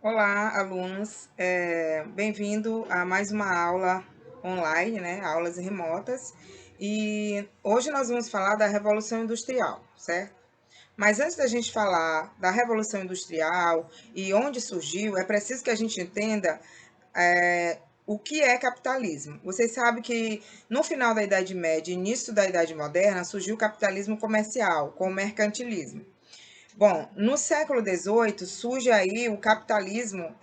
Olá, alunos. Bem-vindo a mais uma aula online, né? Aulas remotas. E hoje nós vamos falar da Revolução Industrial, certo? Mas antes da gente falar da Revolução Industrial e onde surgiu, é preciso que a gente entenda o que é capitalismo. Vocês sabem que no final da Idade Média e início da Idade Moderna surgiu o capitalismo comercial, com o mercantilismo. Bom, no século XVIII surge aí o capitalismo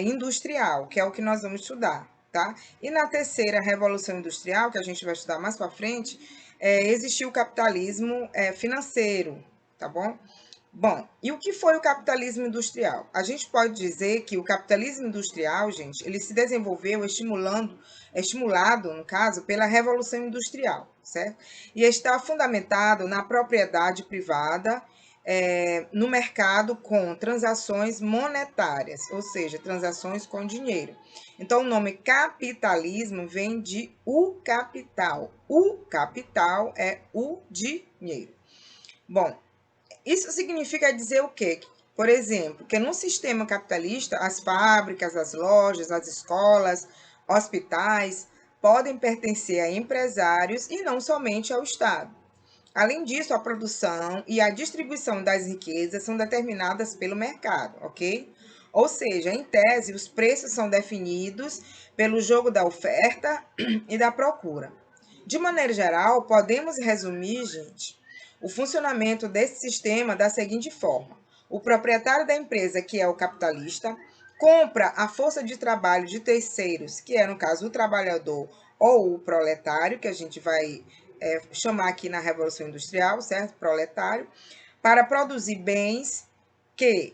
industrial, que é o que nós vamos estudar, tá? E na terceira revolução industrial, que a gente vai estudar mais para frente, existiu o capitalismo financeiro, tá bom? Bom, e o que foi o capitalismo industrial? A gente pode dizer que o capitalismo industrial, gente, ele se desenvolveu estimulado, no caso, pela Revolução Industrial, certo? E está fundamentado na propriedade privada, no mercado com transações monetárias, ou seja, transações com dinheiro. Então, o nome capitalismo vem de o capital. O capital é o dinheiro. Bom, isso significa dizer o quê? Por exemplo, que no sistema capitalista, as fábricas, as lojas, as escolas, hospitais podem pertencer a empresários e não somente ao Estado. Além disso, a produção e a distribuição das riquezas são determinadas pelo mercado, ok? Ou seja, em tese, os preços são definidos pelo jogo da oferta e da procura. De maneira geral, podemos resumir, gente, o funcionamento desse sistema da seguinte forma: o proprietário da empresa, que é o capitalista, compra a força de trabalho de terceiros, que é, no caso, o trabalhador ou o proletário, que a gente vai chamar aqui na Revolução Industrial, certo? Proletário, para produzir bens que,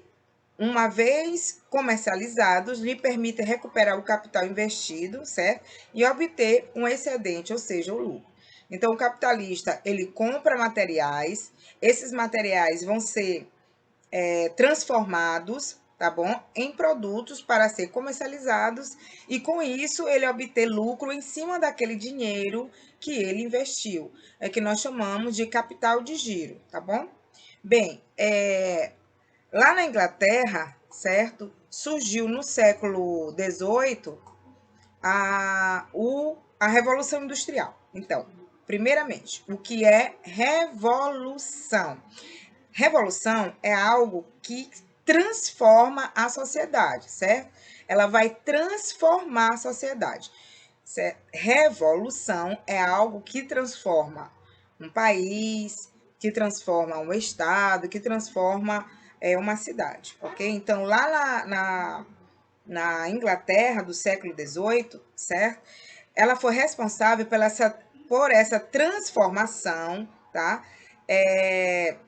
uma vez comercializados, lhe permitem recuperar o capital investido, certo? E obter um excedente, ou seja, o lucro. Então, o capitalista, ele compra materiais, esses materiais vão ser transformados, tá bom? Em produtos para ser comercializados e com isso ele obter lucro em cima daquele dinheiro que ele investiu. É que nós chamamos de capital de giro, tá bom? Bem, lá na Inglaterra, certo? Surgiu no século XVIII a Revolução Industrial. Então, primeiramente, o que é revolução? Revolução é algo que transforma a sociedade, certo? Ela vai transformar a sociedade. Certo? Revolução é algo que transforma um país, que transforma um estado, que transforma uma cidade, ok? Então, lá na Inglaterra do século XVIII, certo? Ela foi responsável por essa transformação, tá?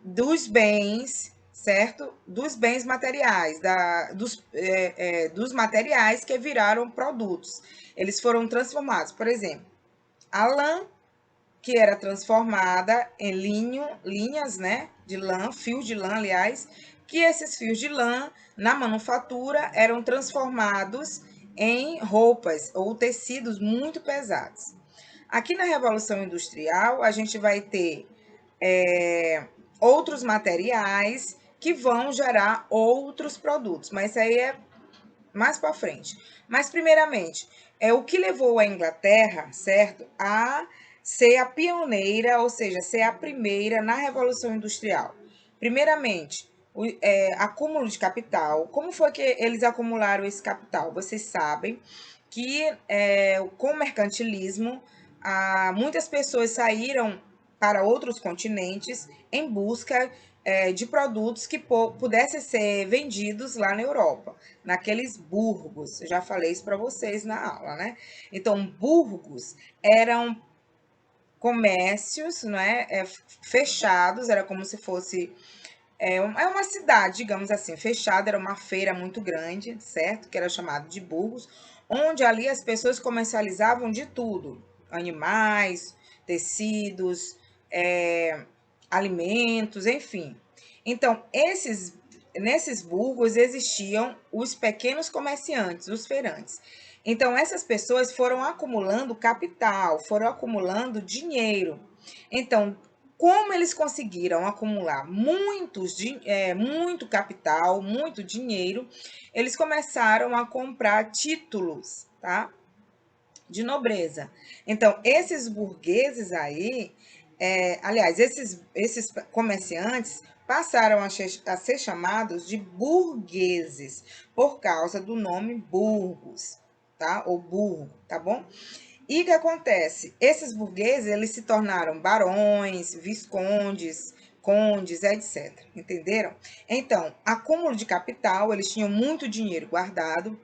Dos bens, certo? Dos bens materiais, dos materiais que viraram produtos. Eles foram transformados. Por exemplo, a lã, que era transformada em linhas, né? De lã, fios de lã, aliás, que esses fios de lã, na manufatura, eram transformados em roupas ou tecidos muito pesados. Aqui na Revolução Industrial, a gente vai ter outros materiais que vão gerar outros produtos, mas isso aí é mais para frente. Mas, primeiramente, o que levou a Inglaterra, certo, a ser a pioneira, ou seja, ser a primeira na Revolução Industrial. Primeiramente, acúmulo de capital. Como foi que eles acumularam esse capital? Vocês sabem que com o mercantilismo, muitas pessoas saíram para outros continentes em busca de produtos que pudessem ser vendidos lá na Europa, naqueles burgos. Eu já falei isso para vocês na aula, né? Então, burgos eram comércios, né, fechados, era como se fosse uma cidade, digamos assim, fechada, era uma feira muito grande, certo? Que era chamado de burgos, onde ali as pessoas comercializavam de tudo: animais, tecidos, alimentos, enfim. Então, nesses burgos existiam os pequenos comerciantes, os feirantes. Então, essas pessoas foram acumulando capital, foram acumulando dinheiro. Então, como eles conseguiram acumular muito capital, muito dinheiro, eles começaram a comprar títulos, tá? De nobreza. Então, esses burgueses aí, aliás, esses comerciantes passaram a ser chamados de burgueses, por causa do nome Burgos, tá? Ou burgo, tá bom? E o que acontece? Esses burgueses, eles se tornaram barões, viscondes, condes, etc. Entenderam? Então, acúmulo de capital, eles tinham muito dinheiro guardado,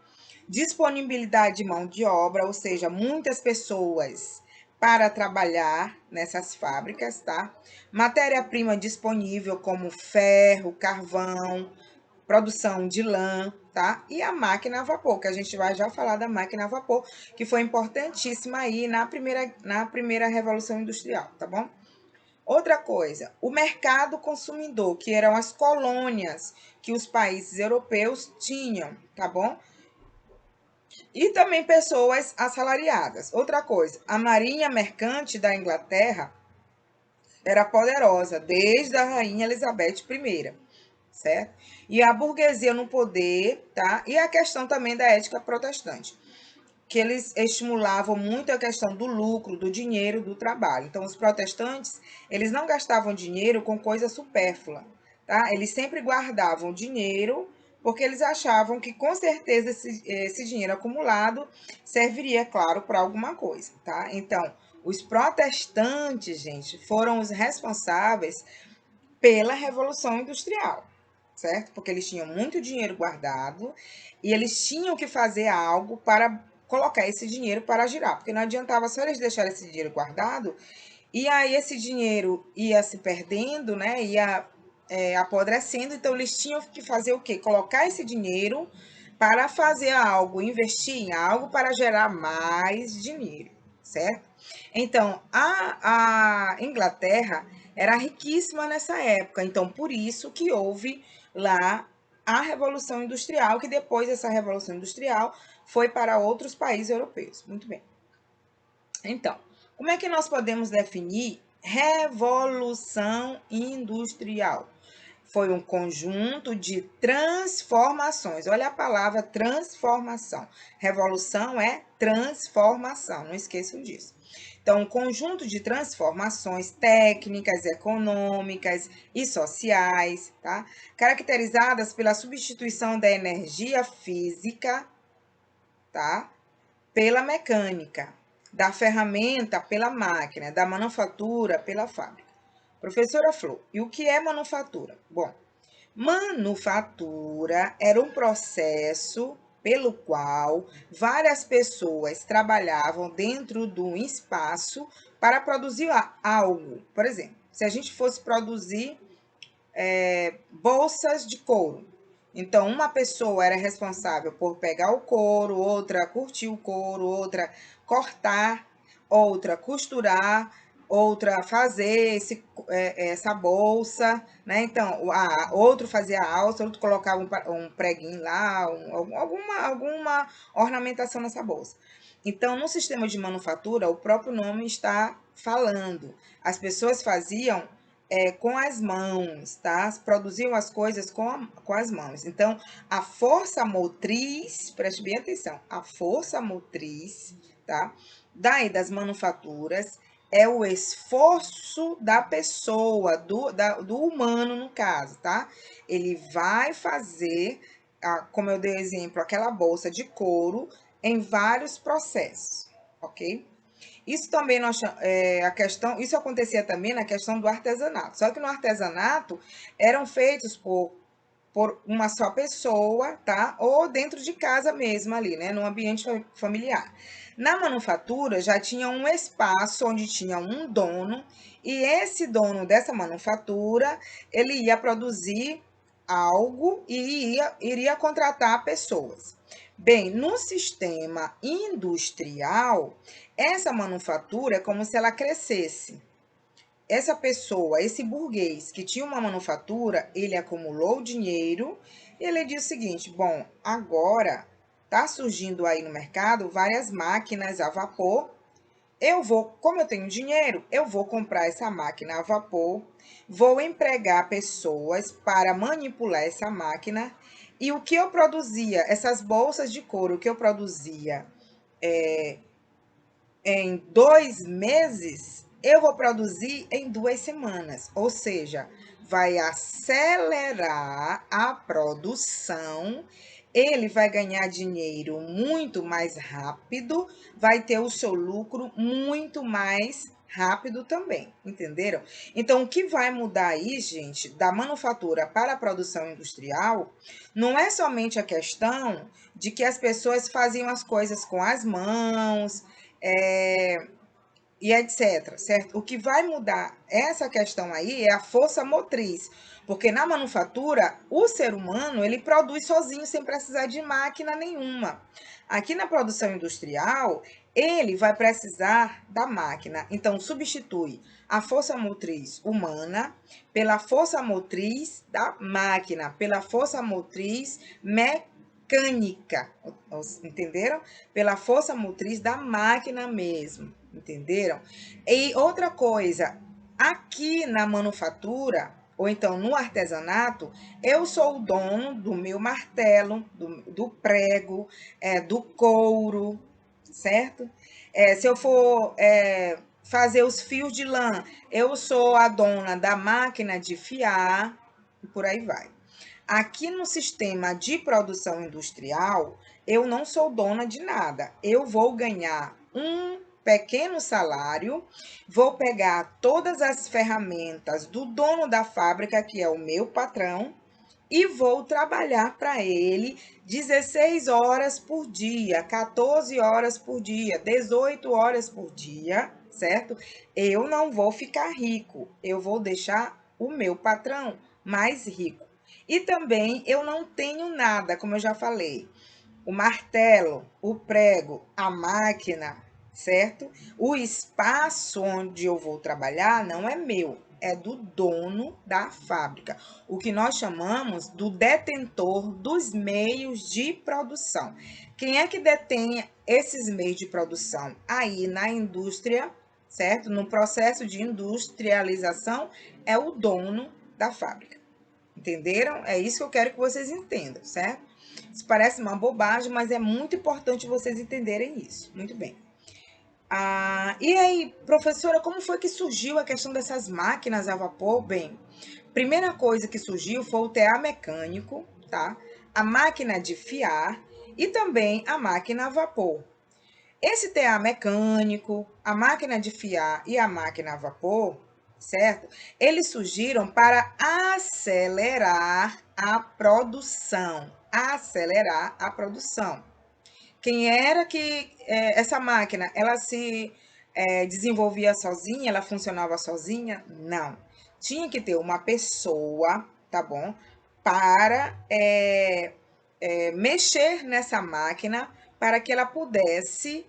disponibilidade de mão de obra, ou seja, muitas pessoas para trabalhar nessas fábricas, tá? Matéria-prima disponível como ferro, carvão, produção de lã, tá? E a máquina a vapor, que a gente vai já falar da máquina a vapor, que foi importantíssima aí na primeira Revolução Industrial, tá bom? Outra coisa, o mercado consumidor, que eram as colônias que os países europeus tinham, tá bom? E também pessoas assalariadas. Outra coisa, a marinha mercante da Inglaterra era poderosa, desde a rainha Elizabeth I, certo? E a burguesia no poder, tá? E a questão também da ética protestante, que eles estimulavam muito a questão do lucro, do dinheiro, do trabalho. Então, os protestantes, eles não gastavam dinheiro com coisa supérflua, tá? Eles sempre guardavam dinheiro porque eles achavam que com certeza esse dinheiro acumulado serviria, claro, para alguma coisa, tá? Então, os protestantes, gente, foram os responsáveis pela Revolução Industrial, certo? Porque eles tinham muito dinheiro guardado e eles tinham que fazer algo para colocar esse dinheiro para girar, porque não adiantava só eles deixarem esse dinheiro guardado e aí esse dinheiro ia se perdendo, né? Ia apodrecendo, então eles tinham que fazer o quê? Colocar esse dinheiro para fazer algo, investir em algo para gerar mais dinheiro, certo? Então, a Inglaterra era riquíssima nessa época, então por isso que houve lá a Revolução Industrial, que depois dessa Revolução Industrial foi para outros países europeus. Muito bem. Então, como é que nós podemos definir Revolução Industrial? Foi um conjunto de transformações. Olha a palavra transformação. Revolução é transformação, não esqueçam disso. Então, um conjunto de transformações técnicas, econômicas e sociais, tá? Caracterizadas pela substituição da energia física, tá? Pela mecânica, da ferramenta pela máquina, da manufatura pela fábrica. Professora Flor, e o que é manufatura? Bom, manufatura era um processo pelo qual várias pessoas trabalhavam dentro de um espaço para produzir algo. Por exemplo, se a gente fosse produzir bolsas de couro, então uma pessoa era responsável por pegar o couro, outra curtir o couro, outra cortar, outra costurar, outra fazer essa bolsa, né? Então, outro fazia a alça, outro colocava um preguinho lá, alguma ornamentação nessa bolsa. Então, no sistema de manufatura, o próprio nome está falando. As pessoas faziam com as mãos, tá? Produziam as coisas com as mãos. Então, a força motriz, preste bem atenção, a força motriz, tá? Das manufaturas é o esforço da pessoa, do humano, no caso, tá? Ele vai fazer, como eu dei exemplo, aquela bolsa de couro em vários processos, ok? Isso também isso acontecia também na questão do artesanato. Só que no artesanato eram feitos por uma só pessoa, tá? Ou dentro de casa mesmo ali, né? No ambiente familiar. Na manufatura já tinha um espaço onde tinha um dono e esse dono dessa manufatura, ele ia produzir algo e iria contratar pessoas. Bem, no sistema industrial, essa manufatura é como se ela crescesse. Essa pessoa, esse burguês que tinha uma manufatura, ele acumulou dinheiro e ele disse o seguinte: bom, agora está surgindo aí no mercado várias máquinas a vapor como eu tenho dinheiro, eu vou comprar essa máquina a vapor, vou empregar pessoas para manipular essa máquina, e o que eu produzia, essas bolsas de couro que eu produzia em 2 meses, eu vou produzir em 2 semanas. Ou seja, vai acelerar a produção, ele vai ganhar dinheiro muito mais rápido, vai ter o seu lucro muito mais rápido também, entenderam? Então, o que vai mudar aí, gente, da manufatura para a produção industrial, não é somente a questão de que as pessoas faziam as coisas com as mãos, é, e etc, certo? O que vai mudar essa questão aí é a força motriz, porque na manufatura, o ser humano, ele produz sozinho, sem precisar de máquina nenhuma. Aqui na produção industrial, ele vai precisar da máquina. Então, substitui a força motriz humana pela força motriz da máquina, pela força motriz mecânica, entenderam? Pela força motriz da máquina mesmo, entenderam? E outra coisa, aqui na manufatura, ou então no artesanato, eu sou o dono do meu martelo, do prego, do couro, certo? Se eu for fazer os fios de lã, eu sou a dona da máquina de fiar, e por aí vai. Aqui no sistema de produção industrial, eu não sou dona de nada. Eu vou ganhar um pequeno salário, vou pegar todas as ferramentas do dono da fábrica, que é o meu patrão, e vou trabalhar para ele 16 horas por dia, 14 horas por dia, 18 horas por dia, certo? Eu não vou ficar rico, eu vou deixar o meu patrão mais rico. E também eu não tenho nada, como eu já falei. O martelo, o prego, a máquina, certo? O espaço onde eu vou trabalhar não é meu, é do dono da fábrica. O que nós chamamos do detentor dos meios de produção. Quem é que detém esses meios de produção? Aí na indústria, certo? No processo de industrialização, é o dono da fábrica. Entenderam? É isso que eu quero que vocês entendam, certo? Isso parece uma bobagem, mas é muito importante vocês entenderem isso. Muito bem. E aí, professora, como foi que surgiu a questão dessas máquinas a vapor? Bem, primeira coisa que surgiu foi o TA mecânico, tá? A máquina de fiar e também a máquina a vapor. Esse TA mecânico, a máquina de fiar e a máquina a vapor, certo? Eles surgiram para acelerar a produção. Acelerar a produção. Quem era que essa máquina, ela se desenvolvia sozinha, ela funcionava sozinha? Não. Tinha que ter uma pessoa, tá bom? Para mexer nessa máquina para que ela pudesse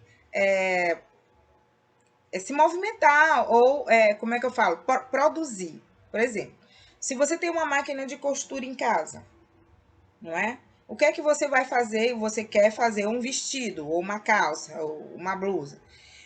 se movimentar ou, como é que eu falo? Produzir. Por exemplo, se você tem uma máquina de costura em casa, não é? O que é que você vai fazer? Você quer fazer um vestido, ou uma calça, ou uma blusa.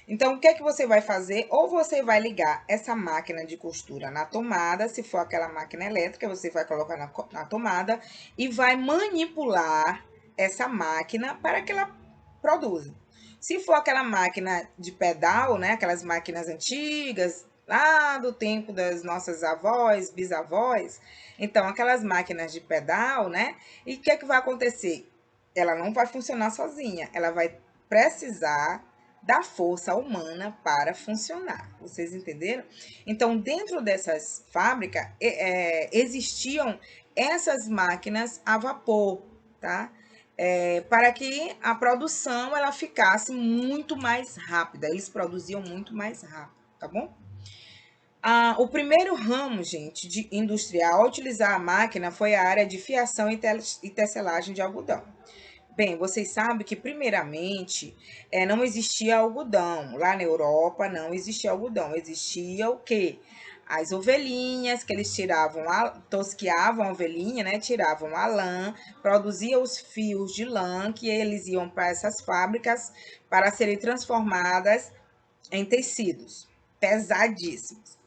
Então, o que é que você vai fazer? Ou você vai ligar essa máquina de costura na tomada, se for aquela máquina elétrica, você vai colocar na tomada e vai manipular essa máquina para que ela produza. Se for aquela máquina de pedal, né, aquelas máquinas antigas, lá do tempo das nossas avós, bisavós, então aquelas máquinas de pedal, né? E o que é que vai acontecer? Ela não vai funcionar sozinha, ela vai precisar da força humana para funcionar. Vocês entenderam? Então, dentro dessas fábricas, existiam essas máquinas a vapor, tá? Para que a produção ela ficasse muito mais rápida. Eles produziam muito mais rápido, tá bom? O primeiro ramo, gente, de industrial a utilizar a máquina foi a área de fiação e tecelagem de algodão. Bem, vocês sabem que, primeiramente, não existia algodão. Lá na Europa não existia algodão. Existia o quê? As ovelhinhas, que eles tosquiavam a ovelhinha, né? Tiravam a lã, produziam os fios de lã, que eles iam para essas fábricas para serem transformadas em tecidos pesadíssimos.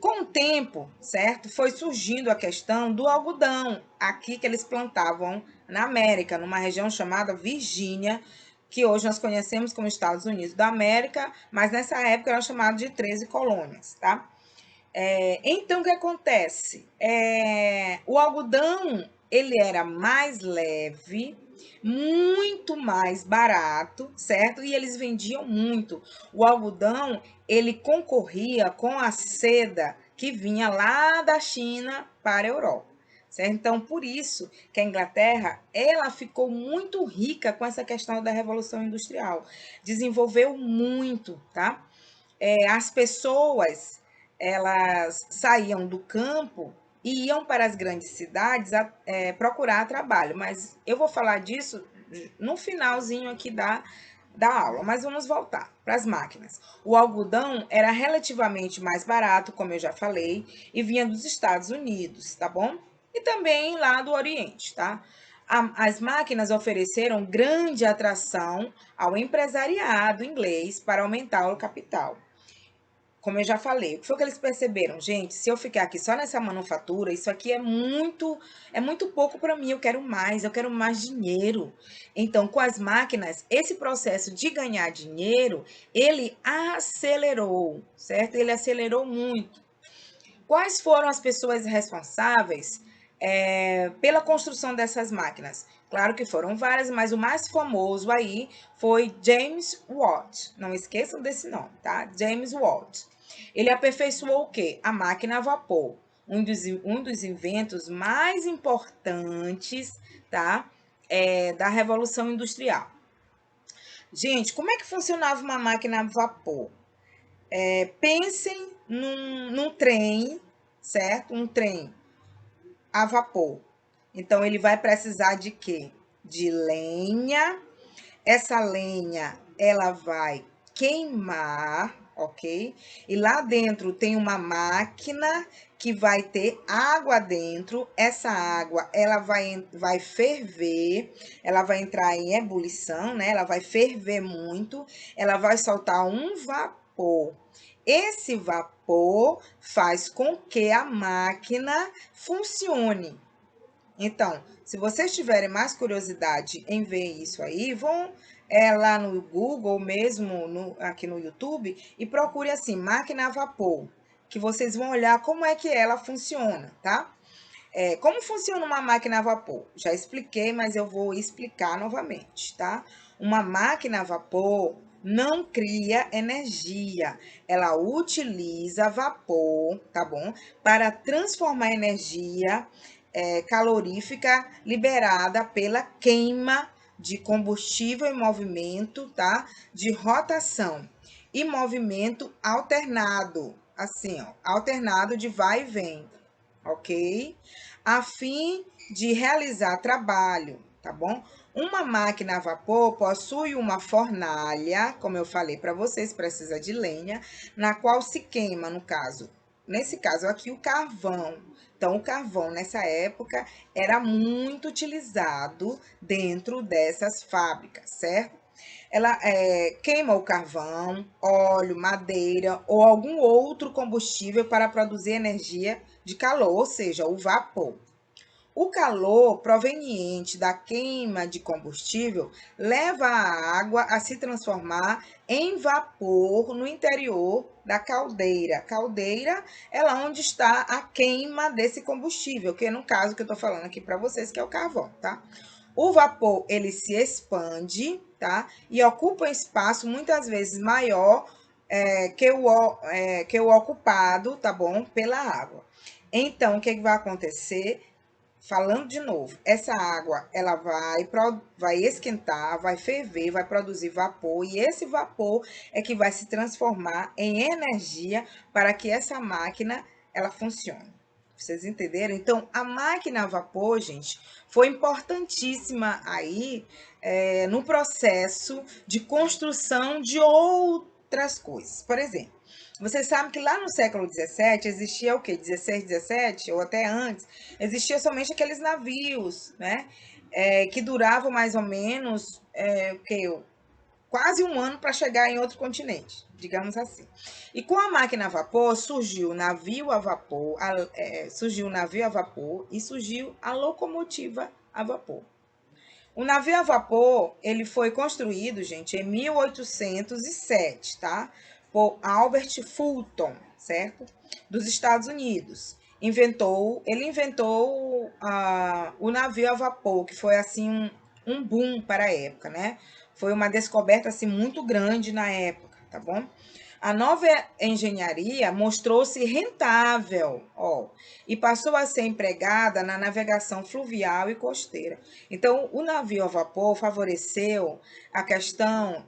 Com o tempo, certo, foi surgindo a questão do algodão, aqui que eles plantavam na América, numa região chamada Virgínia, que hoje nós conhecemos como Estados Unidos da América, mas nessa época era chamado de 13 colônias, tá? Então, o que acontece? O algodão, ele era mais leve, muito mais barato, certo? E eles vendiam muito. O algodão, ele concorria com a seda que vinha lá da China para a Europa, certo? Então, por isso que a Inglaterra, ela ficou muito rica com essa questão da Revolução Industrial. Desenvolveu muito, tá? As pessoas, elas saíam do campo e iam para as grandes cidades procurar trabalho, mas eu vou falar disso no finalzinho aqui da aula, mas vamos voltar para as máquinas. O algodão era relativamente mais barato, como eu já falei, e vinha dos Estados Unidos, tá bom? E também lá do Oriente, tá? As máquinas ofereceram grande atração ao empresariado inglês para aumentar o capital. Como eu já falei, o que foi que eles perceberam? Gente, se eu ficar aqui só nessa manufatura, isso aqui é muito pouco para mim, eu quero mais dinheiro. Então, com as máquinas, esse processo de ganhar dinheiro, ele acelerou, certo? Ele acelerou muito. Quais foram as pessoas responsáveis pela construção dessas máquinas? Claro que foram várias, mas o mais famoso aí foi James Watt. Não esqueçam desse nome, tá? James Watt. Ele aperfeiçoou o quê? A máquina a vapor. Um dos inventos mais importantes, tá? Da Revolução Industrial. Gente, como é que funcionava uma máquina a vapor? Pensem num trem, certo? Um trem a vapor. Então, ele vai precisar de quê? De lenha. Essa lenha, ela vai queimar, ok? E lá dentro tem uma máquina que vai ter água dentro. Essa água, ela vai ferver, ela vai entrar em ebulição, né? Ela vai ferver muito, ela vai soltar um vapor. Esse vapor faz com que a máquina funcione. Então, se vocês tiverem mais curiosidade em ver isso aí, vão lá no Google mesmo, aqui no YouTube, e procure assim, máquina a vapor, que vocês vão olhar como é que ela funciona, tá? Como funciona uma máquina a vapor? Já expliquei, mas eu vou explicar novamente, tá? Uma máquina a vapor não cria energia, ela utiliza vapor, tá bom? Para transformar energia calorífica liberada pela queima de combustível em movimento, tá? De rotação e movimento alternado, assim, ó, alternado de vai e vem, ok? A fim de realizar trabalho, tá bom? Uma máquina a vapor possui uma fornalha, como eu falei para vocês, precisa de lenha, na qual se queima, nesse caso aqui, o carvão. Então, o carvão nessa época era muito utilizado dentro dessas fábricas, certo? Ela queima o carvão, óleo, madeira ou algum outro combustível para produzir energia de calor, ou seja, o vapor. O calor proveniente da queima de combustível leva a água a se transformar em vapor no interior da caldeira. Caldeira é lá onde está a queima desse combustível, que no caso que eu estou falando aqui para vocês, que é o carvão, tá? O vapor, ele se expande, tá? E ocupa um espaço muitas vezes maior que o ocupado, tá bom? Pela água. Então, o que vai acontecer? Falando de novo, essa água ela vai esquentar, vai ferver, vai produzir vapor, e esse vapor é que vai se transformar em energia para que essa máquina ela funcione. Vocês entenderam? Então, a máquina a vapor, gente, foi importantíssima aí no processo de construção de outras coisas. Por exemplo, vocês sabem que lá no século XVII existia o quê? 16, 17 ou até antes, existia somente aqueles navios, né? Que duravam mais ou menos o quê? quase um ano para chegar em outro continente, digamos assim. E com a máquina a vapor, surgiu o navio a vapor, e surgiu a locomotiva a vapor. O navio a vapor, ele foi construído, gente, em 1807, tá? Por Albert Fulton, certo? Dos Estados Unidos. Ele inventou o navio a vapor, que foi, assim, um boom para a época, né? Foi uma descoberta, assim, muito grande na época, tá bom? A nova engenharia mostrou-se rentável, ó, e passou a ser empregada na navegação fluvial e costeira. Então, o navio a vapor favoreceu a questão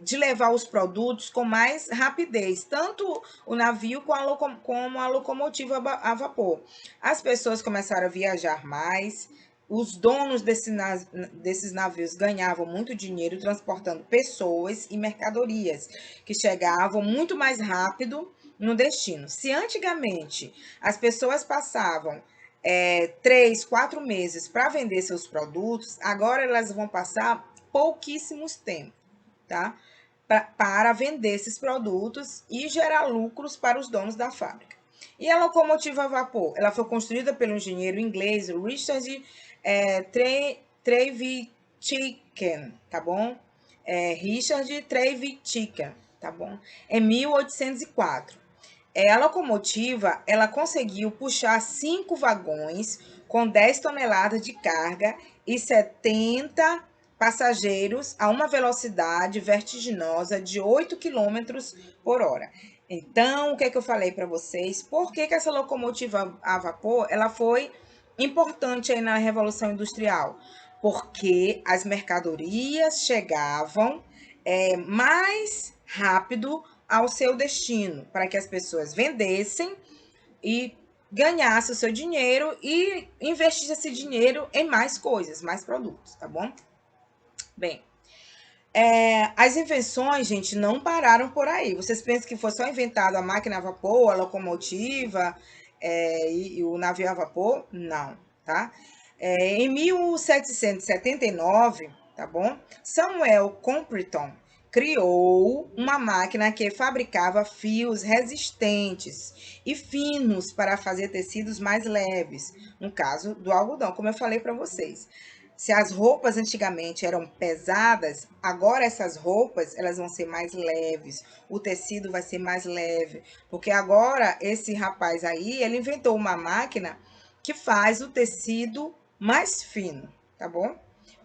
de levar os produtos com mais rapidez, tanto o navio como a locomotiva a vapor. As pessoas começaram a viajar mais, os donos desses navios ganhavam muito dinheiro transportando pessoas e mercadorias, que chegavam muito mais rápido no destino. Se antigamente as pessoas passavam 3, 4 meses para vender seus produtos, agora elas vão passar pouquíssimos tempos, tá? Para vender esses produtos e gerar lucros para os donos da fábrica. E a locomotiva a vapor? Ela foi construída pelo engenheiro inglês Richard Trevithick, tá bom? Richard Trevithick, tá bom? Em 1804. A locomotiva, ela conseguiu puxar 5 vagões com 10 toneladas de carga e 70 passageiros a uma velocidade vertiginosa de 8 quilômetros por hora. Então, o que é que eu falei para vocês? Por que essa locomotiva a vapor ela foi importante aí na Revolução Industrial? Porque as mercadorias chegavam mais rápido ao seu destino, para que as pessoas vendessem e ganhassem o seu dinheiro e investissem esse dinheiro em mais coisas, mais produtos, tá bom? Bem, as invenções, gente, não pararam por aí. Vocês pensam que foi só inventado a máquina a vapor, a locomotiva e o navio a vapor? Não, tá? Em 1779, tá bom? Samuel Compton criou uma máquina que fabricava fios resistentes e finos para fazer tecidos mais leves, no caso do algodão, como eu falei para vocês. Se as roupas antigamente eram pesadas, agora essas roupas elas vão ser mais leves, o tecido vai ser mais leve, porque agora esse rapaz aí, ele inventou uma máquina que faz o tecido mais fino, tá bom?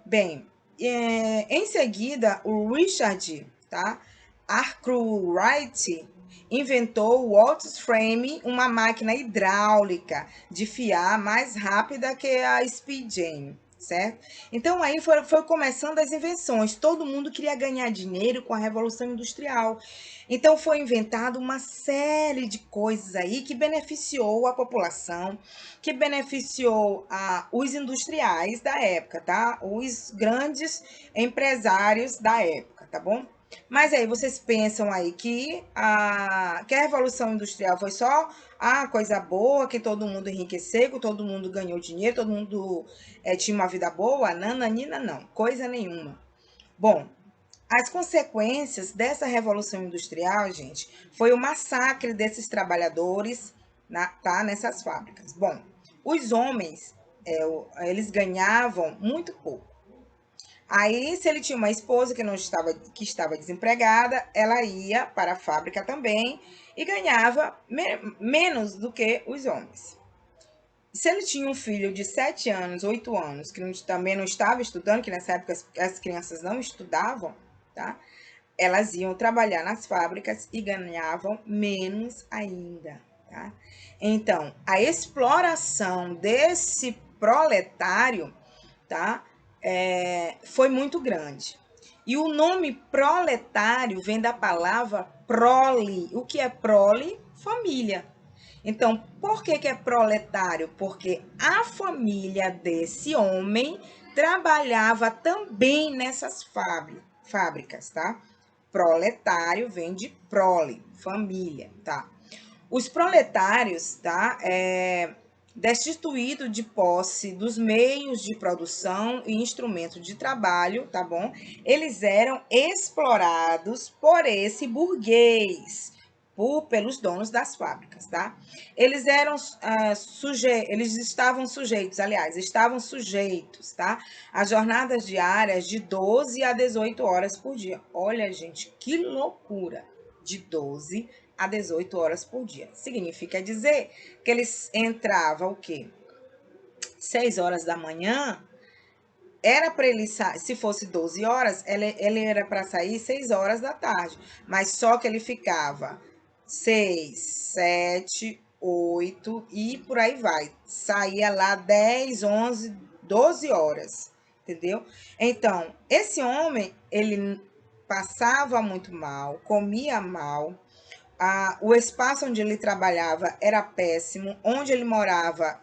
Bem, em seguida, o Richard, tá? Arkwright inventou o Otis Frame, uma máquina hidráulica de fiar mais rápida que a Speed Jam, certo? Então aí foi começando as invenções. Todo mundo queria ganhar dinheiro com a Revolução Industrial. Então foi inventado uma série de coisas aí que beneficiou a população, que beneficiou os industriais da época, tá? Os grandes empresários da época, tá bom? Mas aí vocês pensam aí que a Revolução Industrial foi só coisa boa, que todo mundo enriqueceu, que todo mundo ganhou dinheiro, todo mundo tinha uma vida boa? Nananina, não, coisa nenhuma. Bom, as consequências dessa Revolução Industrial, gente, foi o massacre desses trabalhadores nessas fábricas. Bom, os homens, eles ganhavam muito pouco. Aí, se ele tinha uma esposa que estava desempregada, ela ia para a fábrica também e ganhava menos do que os homens. Se ele tinha um filho de 7 anos, 8 anos, que também não estava estudando, que nessa época as crianças não estudavam, tá? Elas iam trabalhar nas fábricas e ganhavam menos ainda, tá? Então, a exploração desse proletário, tá? Foi muito grande. E o nome proletário vem da palavra prole. O que é prole? Família. Então, por que é proletário? Porque a família desse homem trabalhava também nessas fábricas, tá? Proletário vem de prole, família, tá? Os proletários, tá? destituído de posse dos meios de produção e instrumento de trabalho, tá bom? Eles eram explorados por esse burguês, pelos donos das fábricas, tá? Eles eram eles estavam sujeitos, tá? A jornadas diárias de 12 a 18 horas por dia. Olha, gente, que loucura! De 12 a 18 horas por dia. Significa dizer que eles entravam o quê? 6 horas da manhã, era para ele sair, se fosse 12 horas, ele era para sair 6 horas da tarde, mas só que ele ficava 6, 7, 8 e por aí vai. Saía lá 10, 11, 12 horas, entendeu? Então, esse homem, ele passava muito mal, comia mal, o espaço onde ele trabalhava era péssimo, onde ele morava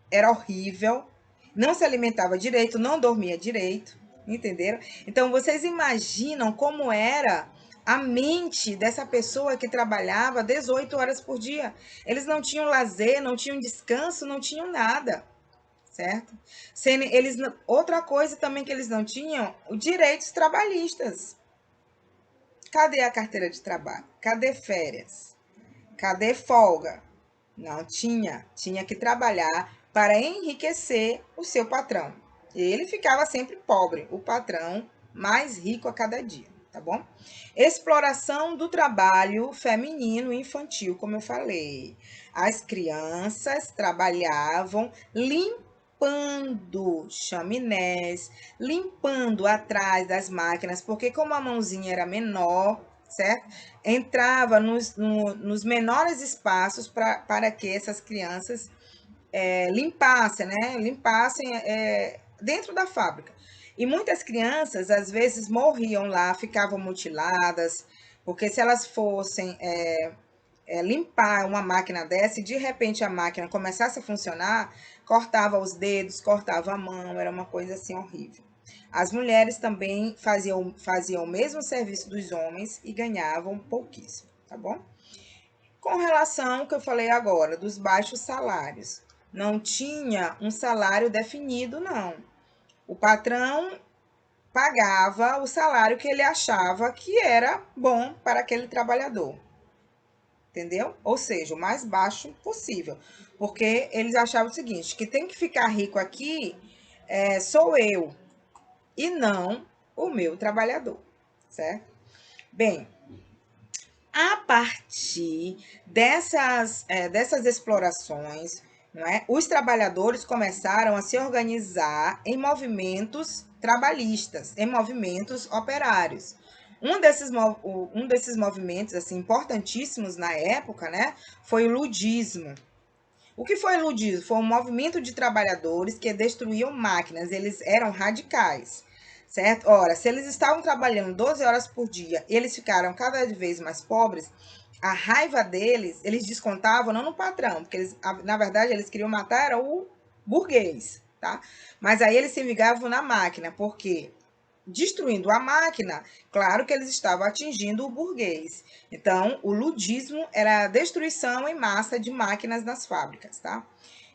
era horrível, não se alimentava direito, não dormia direito, entenderam? Então, vocês imaginam como era a mente dessa pessoa que trabalhava 18 horas por dia. Eles não tinham lazer, não tinham descanso, não tinham nada, certo? Outra coisa também que eles não tinham, os direitos trabalhistas. Cadê a carteira de trabalho? Cadê férias? Cadê folga? Não tinha. Tinha que trabalhar para enriquecer o seu patrão. Ele ficava sempre pobre, o patrão mais rico a cada dia, tá bom? Exploração do trabalho feminino e infantil, como eu falei. As crianças trabalhavam limpando chaminés, limpando atrás das máquinas, porque como a mãozinha era menor, certo? Entrava nos menores espaços para que essas crianças limpassem, né? Limpassem dentro da fábrica. E muitas crianças, às vezes, morriam lá, ficavam mutiladas, porque se elas fossem limpar uma máquina dessa e de repente a máquina começasse a funcionar, cortava os dedos, cortava a mão, era uma coisa assim horrível. As mulheres também faziam o mesmo serviço dos homens e ganhavam pouquíssimo, tá bom? Com relação ao que eu falei agora, dos baixos salários, não tinha um salário definido, não. O patrão pagava o salário que ele achava que era bom para aquele trabalhador, entendeu? Ou seja, o mais baixo possível, porque eles achavam o seguinte, que tem que ficar rico aqui sou eu e não o meu trabalhador, certo? Bem, a partir dessas explorações, não é? Os trabalhadores começaram a se organizar em movimentos trabalhistas, em movimentos operários. Um desses movimentos assim, importantíssimos na época, né, foi o ludismo. O que foi o ludismo? Foi um movimento de trabalhadores que destruíam máquinas, eles eram radicais, certo? Ora, se eles estavam trabalhando 12 horas por dia e eles ficaram cada vez mais pobres, a raiva deles, eles descontavam não no patrão, porque eles, na verdade eles queriam matar era o burguês, tá? Mas aí eles se vingavam na máquina, porque destruindo a máquina, claro que eles estavam atingindo o burguês. Então, o ludismo era a destruição em massa de máquinas nas fábricas, tá?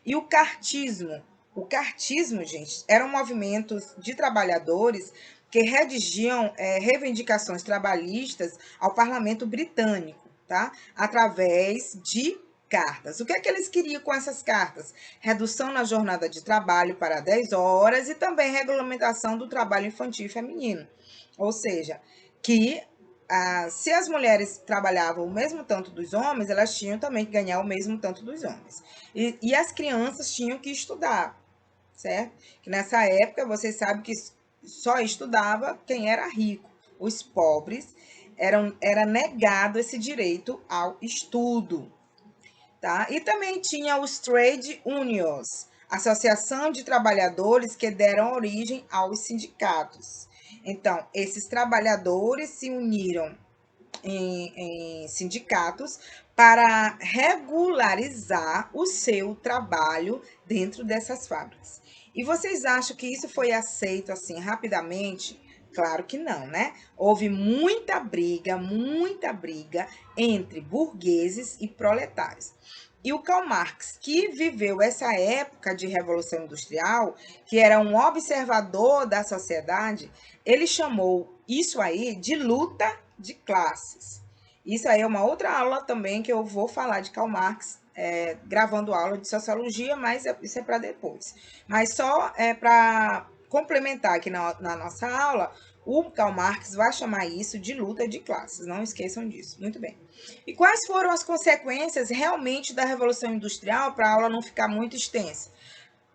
E o cartismo? O cartismo, gente, eram movimentos de trabalhadores que redigiam reivindicações trabalhistas ao parlamento britânico, tá? Através de cartas. O que é que eles queriam com essas cartas? Redução na jornada de trabalho para 10 horas e também regulamentação do trabalho infantil e feminino. Ou seja, que se as mulheres trabalhavam o mesmo tanto dos homens, elas tinham também que ganhar o mesmo tanto dos homens. E as crianças tinham que estudar, certo? Que nessa época, vocês sabem que só estudava quem era rico. Os pobres era negado esse direito ao estudo, tá? E também tinha os trade unions, associação de trabalhadores que deram origem aos sindicatos. Então, esses trabalhadores se uniram em sindicatos para regularizar o seu trabalho dentro dessas fábricas. E vocês acham que isso foi aceito assim rapidamente? Claro que não, né? Houve muita briga entre burgueses e proletários. E o Karl Marx, que viveu essa época de Revolução Industrial, que era um observador da sociedade, ele chamou isso aí de luta de classes. Isso aí é uma outra aula também que eu vou falar de Karl Marx, gravando aula de sociologia, mas isso é para depois. Mas só para complementar aqui na nossa aula, o Karl Marx vai chamar isso de luta de classes, não esqueçam disso. Muito bem. E quais foram as consequências realmente da Revolução Industrial, para a aula não ficar muito extensa?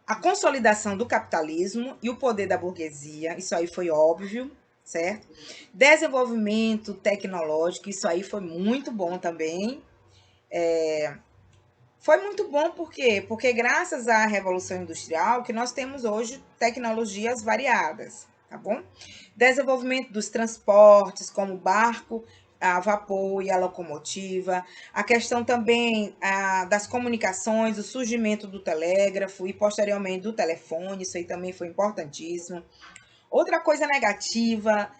A consolidação do capitalismo e o poder da burguesia, isso aí foi óbvio, certo? Desenvolvimento tecnológico, isso aí foi muito bom também. Foi muito bom por quê? Porque graças à Revolução Industrial que nós temos hoje tecnologias variadas, tá bom? Desenvolvimento dos transportes, como o barco a vapor e a locomotiva, a questão também das comunicações, o surgimento do telégrafo e posteriormente do telefone, isso aí também foi importantíssimo. Outra coisa negativa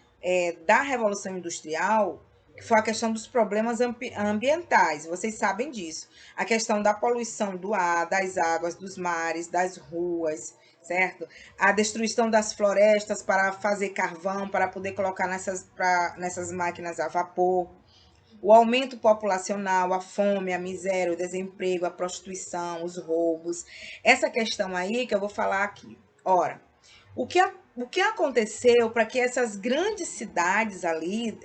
da Revolução Industrial foi a questão dos problemas ambientais, vocês sabem disso. A questão da poluição do ar, das águas, dos mares, das ruas, certo? A destruição das florestas para fazer carvão, para poder colocar nessas máquinas a vapor. O aumento populacional, a fome, a miséria, o desemprego, a prostituição, os roubos. Essa questão aí que eu vou falar aqui. Ora, o que aconteceu para que essas grandes cidades ali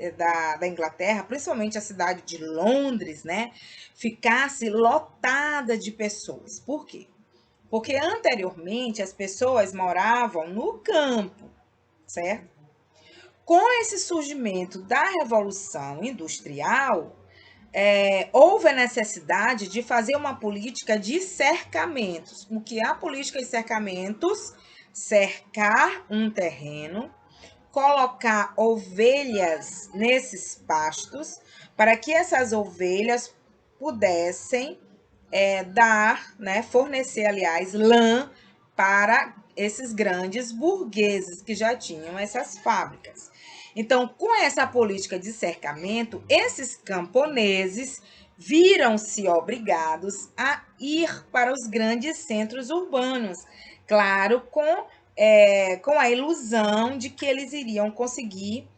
da Inglaterra, principalmente a cidade de Londres, né, ficasse lotada de pessoas? Por quê? Porque anteriormente as pessoas moravam no campo, certo? Com esse surgimento da Revolução Industrial, houve a necessidade de fazer uma política de cercamentos. O que é a política de cercamentos? Cercar um terreno, colocar ovelhas nesses pastos, para que essas ovelhas pudessem dar, né, fornecer, aliás, lã para esses grandes burgueses que já tinham essas fábricas. Então, com essa política de cercamento, esses camponeses viram-se obrigados a ir para os grandes centros urbanos, claro, com a ilusão de que eles iriam conseguir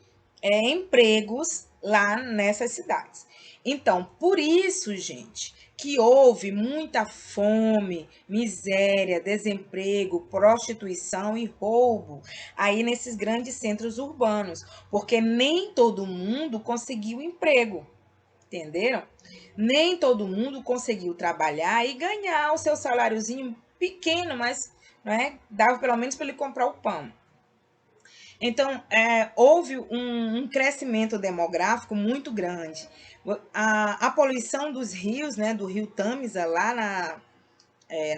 empregos lá nessas cidades. Então, por isso, gente, que houve muita fome, miséria, desemprego, prostituição e roubo aí nesses grandes centros urbanos, porque nem todo mundo conseguiu emprego, entenderam? Nem todo mundo conseguiu trabalhar e ganhar o seu saláriozinho pequeno, mas dava pelo menos para ele comprar o pão. Então, houve um crescimento demográfico muito grande. A poluição dos rios, né, do rio Tâmisa, lá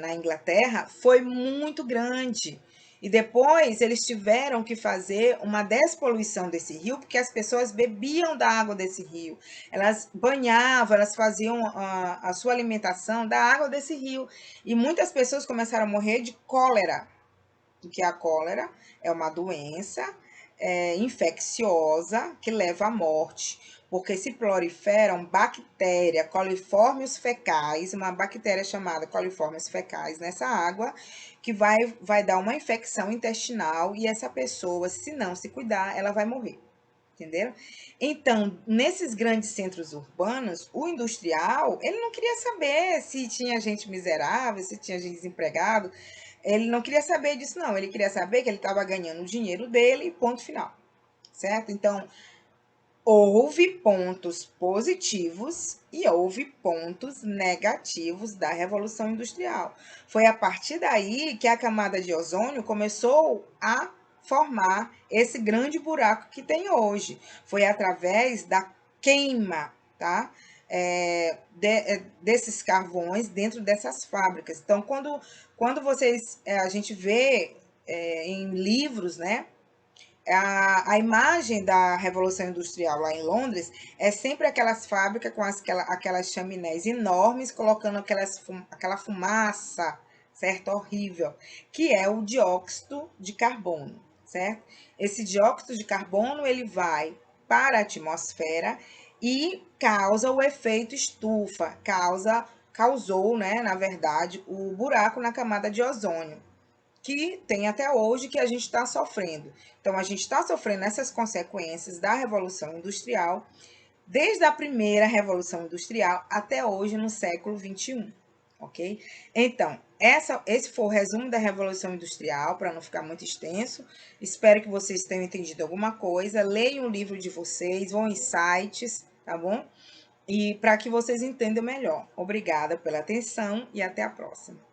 na Inglaterra, foi muito grande. E depois eles tiveram que fazer uma despoluição desse rio, porque as pessoas bebiam da água desse rio. Elas banhavam, elas faziam a sua alimentação da água desse rio. E muitas pessoas começaram a morrer de cólera, porque a cólera é uma doença infecciosa que leva à morte, porque se proliferam bactéria, coliformes fecais, uma bactéria chamada coliformes fecais nessa água, que vai dar uma infecção intestinal e essa pessoa, se não se cuidar, ela vai morrer. Entenderam? Então, nesses grandes centros urbanos, o industrial, ele não queria saber se tinha gente miserável, se tinha gente desempregado, ele não queria saber disso, não. Ele queria saber que ele estava ganhando o dinheiro dele, ponto final. Certo? Então, houve pontos positivos e houve pontos negativos da Revolução Industrial. Foi a partir daí que a camada de ozônio começou a formar esse grande buraco que tem hoje. Foi através da queima, tá? Desses carvões dentro dessas fábricas. Então, quando a gente vê em livros, né, a imagem da Revolução Industrial lá em Londres é sempre aquelas fábricas com aquelas chaminés enormes, colocando aquela fumaça, certo? Horrível, que é o dióxido de carbono, certo? Esse dióxido de carbono, ele vai para a atmosfera e causa o efeito estufa, causa causou, né, na verdade, o buraco na camada de ozônio, que tem até hoje, que a gente está sofrendo. Então, a gente está sofrendo essas consequências da Revolução Industrial, desde a primeira Revolução Industrial até hoje, no século XXI, ok? Então, esse foi o resumo da Revolução Industrial, para não ficar muito extenso. Espero que vocês tenham entendido alguma coisa. Leiam o livro de vocês, vão em sites, tá bom? E para que vocês entendam melhor. Obrigada pela atenção e até a próxima.